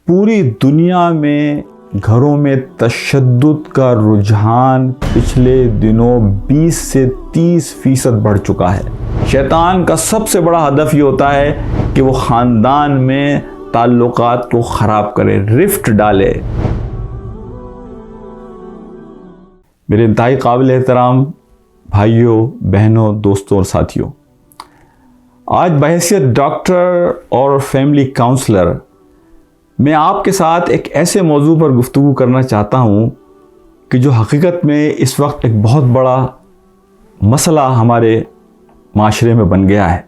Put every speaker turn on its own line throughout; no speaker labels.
پوری دنیا میں گھروں میں تشدد کا رجحان پچھلے دنوں 20 سے 30% بڑھ چکا ہے۔ شیطان کا سب سے بڑا ہدف یہ ہوتا ہے کہ وہ خاندان میں تعلقات کو خراب کرے، رفٹ ڈالے۔ میرے انتہائی قابل احترام بھائیوں، بہنوں، دوستوں اور ساتھیوں، آج بحیثیت ڈاکٹر اور فیملی کاؤنسلر میں آپ کے ساتھ ایک ایسے موضوع پر گفتگو کرنا چاہتا ہوں کہ جو حقیقت میں اس وقت ایک بہت بڑا مسئلہ ہمارے معاشرے میں بن گیا ہے۔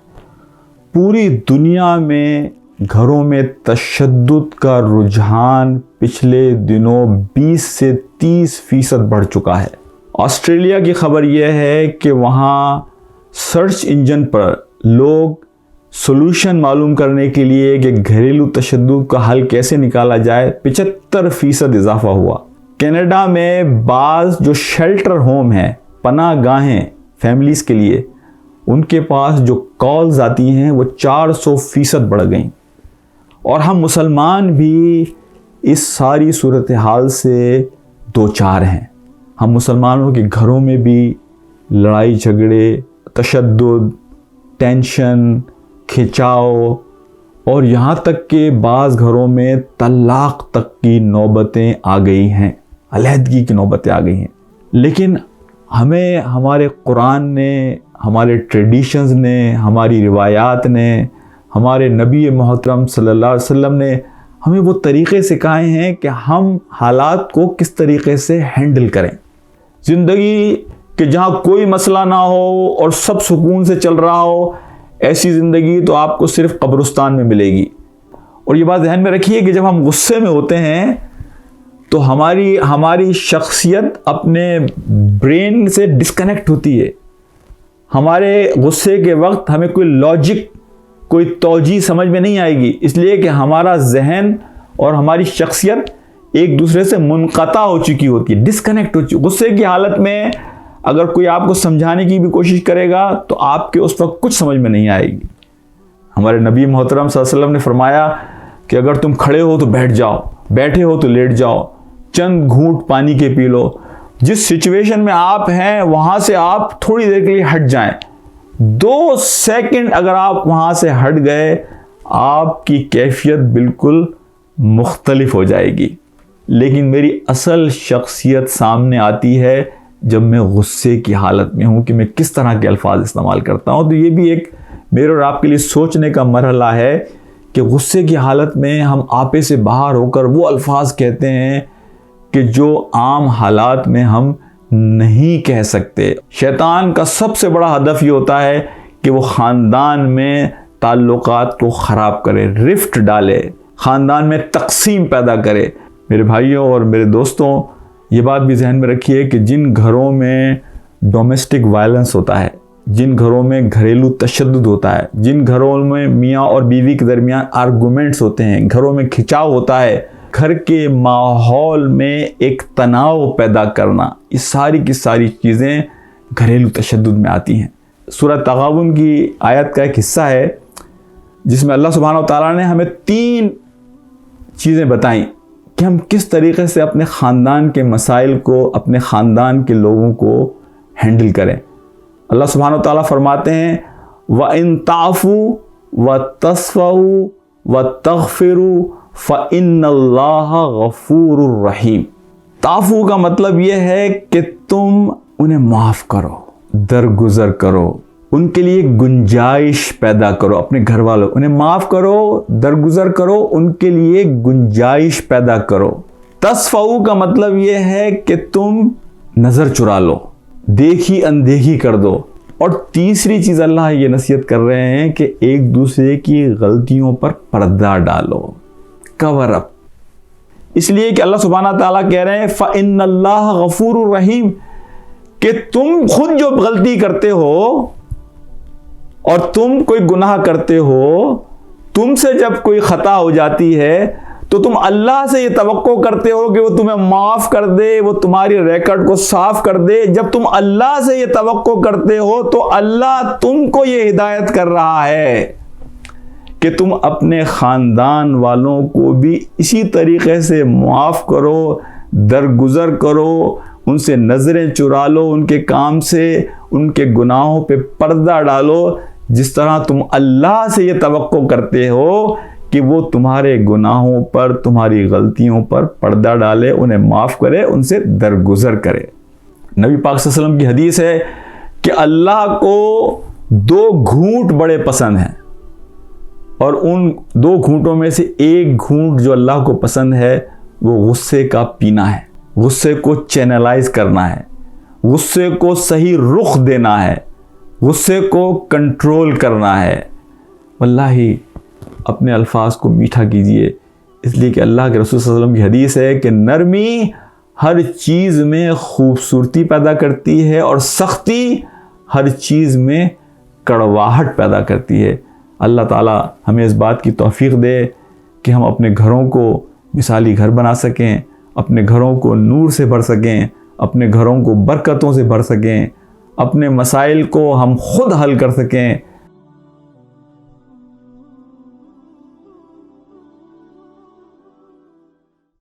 پوری دنیا میں گھروں میں تشدد کا رجحان پچھلے دنوں 20 سے 30% بڑھ چکا ہے۔ آسٹریلیا کی خبر یہ ہے کہ وہاں سرچ انجن پر لوگ سولوشن معلوم کرنے کے لیے کہ گھریلو تشدد کا حل کیسے نکالا جائے 75% اضافہ ہوا۔ کینیڈا میں بعض جو شیلٹر ہوم ہیں، پناہ گاہیں فیملیز کے لیے، ان کے پاس جو کالز آتی ہیں وہ 400% بڑھ گئیں۔ اور ہم مسلمان بھی اس ساری صورتحال سے دوچار ہیں۔ ہم مسلمانوں کے گھروں میں بھی لڑائی جھگڑے، تشدد، ٹینشن، کھچاؤ اور یہاں تک کہ بعض گھروں میں طلاق تک کی نوبتیں آ گئی ہیں، علیحدگی کی نوبتیں آ گئی ہیں۔ لیکن ہمیں ہمارے قرآن نے، ہمارے ٹریڈیشنز نے، ہماری روایات نے، ہمارے نبی محترم صلی اللہ علیہ وسلم نے ہمیں وہ طریقے سکھائے ہیں کہ ہم حالات کو کس طریقے سے ہینڈل کریں۔ زندگی کہ جہاں کوئی مسئلہ نہ ہو اور سب سکون سے چل رہا ہو، ایسی زندگی تو آپ کو صرف قبرستان میں ملے گی۔ اور یہ بات ذہن میں رکھیے کہ جب ہم غصے میں ہوتے ہیں تو ہماری شخصیت اپنے برین سے ڈسکنیکٹ ہوتی ہے۔ ہمارے غصے کے وقت ہمیں کوئی لاجک، کوئی توجیہ سمجھ میں نہیں آئے گی، اس لیے کہ ہمارا ذہن اور ہماری شخصیت ایک دوسرے سے منقطع ہو چکی ہوتی ہے، ڈسکنیکٹ ہو چکی۔ غصے کی حالت میں اگر کوئی آپ کو سمجھانے کی بھی کوشش کرے گا تو آپ کے اس وقت کچھ سمجھ میں نہیں آئے گی۔ ہمارے نبی محترم صلی اللہ علیہ وسلم نے فرمایا کہ اگر تم کھڑے ہو تو بیٹھ جاؤ، بیٹھے ہو تو لیٹ جاؤ، چند گھونٹ پانی کے پی لو۔ جس سچویشن میں آپ ہیں وہاں سے آپ تھوڑی دیر کے لیے ہٹ جائیں، 2 سیکنڈ اگر آپ وہاں سے ہٹ گئے، آپ کی کیفیت بالکل مختلف ہو جائے گی۔ لیکن میری اصل شخصیت سامنے آتی ہے جب میں غصے کی حالت میں ہوں کہ میں کس طرح کے الفاظ استعمال کرتا ہوں۔ تو یہ بھی ایک میرے اور آپ کے لیے سوچنے کا مرحلہ ہے کہ غصے کی حالت میں ہم آپے سے باہر ہو کر وہ الفاظ کہتے ہیں کہ جو عام حالات میں ہم نہیں کہہ سکتے۔ شیطان کا سب سے بڑا ہدف یہ ہوتا ہے کہ وہ خاندان میں تعلقات کو خراب کرے، رفٹ ڈالے، خاندان میں تقسیم پیدا کرے۔ میرے بھائیوں اور میرے دوستوں، یہ بات بھی ذہن میں رکھیے کہ جن گھروں میں ڈومیسٹک وائلنس ہوتا ہے، جن گھروں میں گھریلو تشدد ہوتا ہے، جن گھروں میں میاں اور بیوی کے درمیان آرگومنٹس ہوتے ہیں، گھروں میں کھچاؤ ہوتا ہے، گھر کے ماحول میں ایک تناؤ پیدا کرنا، یہ ساری کی ساری چیزیں گھریلو تشدد میں آتی ہیں۔ سورہ تغابن کی آیت کا ایک حصہ ہے جس میں اللہ سبحانہ و تعالیٰ نے ہمیں 3 چیزیں بتائیں کہ ہم کس طریقے سے اپنے خاندان کے مسائل کو، اپنے خاندان کے لوگوں کو ہینڈل کریں۔ اللہ سبحانہ وتعالیٰ فرماتے ہیں وَإِن تَعْفُوا وَتَصْفَحُوا وَتَغْفِرُوا فَإِنَّ اللَّهَ غَفُورٌ رَحِيمٌ۔ تعفو کا مطلب یہ ہے کہ تم انہیں معاف کرو، درگزر کرو، ان کے لیے گنجائش پیدا کرو، اپنے گھر والوں انہیں معاف کرو، درگزر کرو، ان کے لیے گنجائش پیدا کرو۔ تصفحوا کا مطلب یہ ہے کہ تم نظر چرا لو، دیکھی اندیکھی کر دو۔ اور تیسری چیز اللہ یہ نصیحت کر رہے ہیں کہ ایک دوسرے کی غلطیوں پر پردہ ڈالو، کور اپ۔ اس لیے کہ اللہ سبحانہ تعالیٰ کہہ رہے ہیں فَإِنَّ اللَّهَ غَفُورٌ رَحِيمٌ، کہ تم خود جو غلطی کرتے ہو اور تم کوئی گناہ کرتے ہو، تم سے جب کوئی خطا ہو جاتی ہے تو تم اللہ سے یہ توقع کرتے ہو کہ وہ تمہیں معاف کر دے، وہ تمہاری ریکارڈ کو صاف کر دے۔ جب تم اللہ سے یہ توقع کرتے ہو تو اللہ تم کو یہ ہدایت کر رہا ہے کہ تم اپنے خاندان والوں کو بھی اسی طریقے سے معاف کرو، درگزر کرو، ان سے نظریں چرا لو، ان کے کام سے ان کے گناہوں پہ پردہ ڈالو، جس طرح تم اللہ سے یہ توقع کرتے ہو کہ وہ تمہارے گناہوں پر، تمہاری غلطیوں پر پردہ ڈالے، انہیں معاف کرے، ان سے درگزر کرے۔ نبی پاک صلی اللہ علیہ وسلم کی حدیث ہے کہ اللہ کو 2 گھونٹ بڑے پسند ہیں، اور ان 2 گھونٹوں میں سے ایک گھونٹ جو اللہ کو پسند ہے وہ غصے کا پینا ہے، غصے کو چینلائز کرنا ہے، غصے کو صحیح رخ دینا ہے، غصے کو کنٹرول کرنا ہے۔ واللہ اپنے الفاظ کو میٹھا کیجئے، اس لیے کہ اللہ کے رسول صلی اللہ علیہ وسلم کی حدیث ہے کہ نرمی ہر چیز میں خوبصورتی پیدا کرتی ہے، اور سختی ہر چیز میں کڑواہٹ پیدا کرتی ہے۔ اللہ تعالیٰ ہمیں اس بات کی توفیق دے کہ ہم اپنے گھروں کو مثالی گھر بنا سکیں، اپنے گھروں کو نور سے بھر سکیں، اپنے گھروں کو برکتوں سے بھر سکیں، اپنے مسائل کو ہم خود حل کر سکیں،